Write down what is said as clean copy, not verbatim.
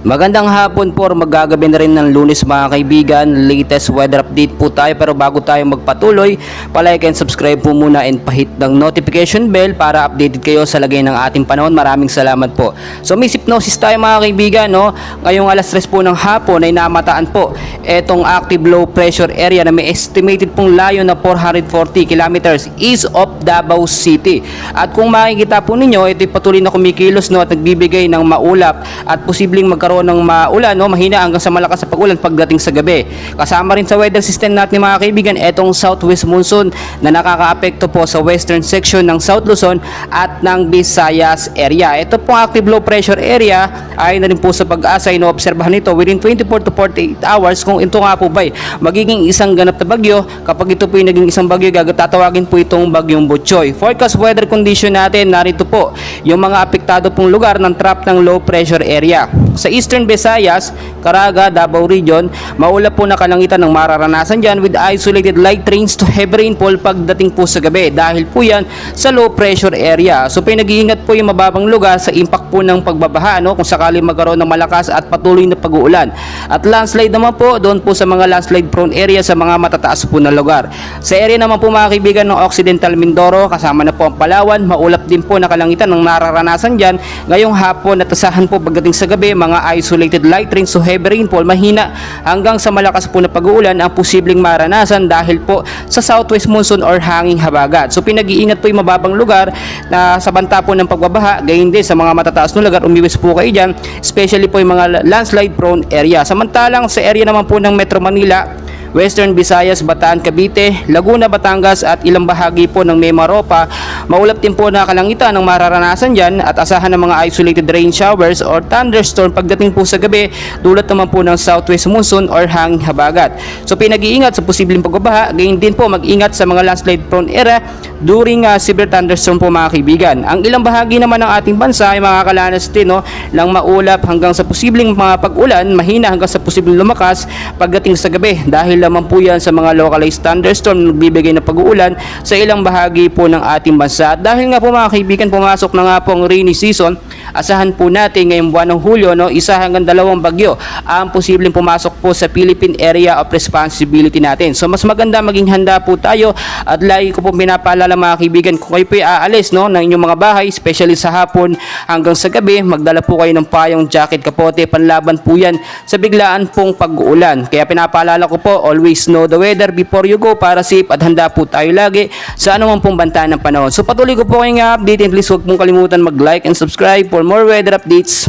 Magandang hapon po, magagabi na rin ng Lunes mga kaibigan. Latest weather update po tayo, pero bago tayo magpatuloy, palike and subscribe po muna and pahit ng notification bell para updated kayo sa lagay ng ating panahon. Maraming salamat po. So may hypnosis tayo mga kaibigan, no? Ngayong alas 3 po ng hapon ay namataan po etong active low pressure area na may estimated pong layo na 440 kilometers east of Davao City. At kung makikita po ninyo, ito'y patuloy na kumikilos, no, at nagbibigay ng maulap at posibleng magkaroon ng maulan, no, mahina hanggang sa malakas sa pag-ulan pagdating sa gabi. Kasama rin sa weather system natin mga kaibigan etong southwest monsoon na nakakaapekto po sa western section ng South Luzon at ng Visayas area. Ito pong active low pressure area ay na rin po sa pag-asa inoobserbahan nito within 24 to 48 hours kung ito nga po ba magiging isang ganap na bagyo. Kapag ito po ay naging isang bagyo, tatawagin po itong bagyong Butchoy. Forecast weather condition natin, narito po yung mga apektado pong lugar ng trap ng low pressure area. Sa Eastern Visayas, Caraga, Davao Region, maulap po na kalangitan ng mararanasan dyan with isolated light rains to heavy rainfall pagdating po sa gabi dahil po yan sa low pressure area. So pinag-iingat po yung mababang lugar sa impact po ng pagbabaha, no, kung sakali magkaroon ng malakas at patuloy na pag-uulan. At landslide naman po doon po sa mga landslide prone area sa mga matataas po na lugar. Sa area naman po mga kaibigan ng Occidental Mindoro, kasama na po ang Palawan, maulap din po na kalangitan ng nararanasan dyan ngayong hapon at asahan po pagdating sa gabi mga isolated light rains to heavy rainfall, mahina hanggang sa malakas po na pag-uulan ang posibleng maranasan dahil po sa southwest monsoon or hanging habagat. So pinag-iingat po yung mababang lugar na sa banta po ng pagbabaha, gayon din sa mga matataas na lugar, umiwas po kayo dyan, especially po yung mga landslide prone area. Samantalang sa area naman po ng Metro Manila, Western Visayas, Bataan, Cavite, Laguna, Batangas at ilang bahagi po ng Mimaropa, maulap din po na kalangitan ng mararanasan dyan at asahan ng mga isolated rain showers or thunderstorm pagdating po sa gabi, dulot naman po ng southwest monsoon or hanging habagat. So pinag-iingat sa posibleng pagbabaha, gayon din po mag-ingat sa mga landslide prone area during severe thunderstorm po mga kaibigan. Ang ilang bahagi naman ng ating bansa ay makakalanas din, no, ng maulap hanggang sa posibleng mga pag-ulan, mahina hanggang sa posibleng lumakas pagdating sa gabi dahil lamang po yan sa mga localized thunderstorm na nagbibigay ng pag-uulan sa ilang bahagi po ng ating bansa. At dahil nga po mga kaibigan, pumasok na nga po ang rainy season, asahan po natin ngayong buwan ng Hulyo, no, isa hanggang 2 bagyo ang posibleng pumasok po sa Philippine Area of Responsibility natin. So mas maganda maging handa po tayo at lagi ko po pinapaalala mga kaibigan, kung kayo po aalis, no, ng inyong mga bahay, especially sa hapon hanggang sa gabi, magdala po kayo ng payong, jacket, kapote, panlaban po yan sa biglaan pong pag-uulan. Kaya pinapaalala ko po, always know the weather before you go para safe at handa po tayo lagi sa anumang pong banta ng panahon. So patuloy ko po kayong update and please huwag pong kalimutan mag-like and subscribe for more weather updates.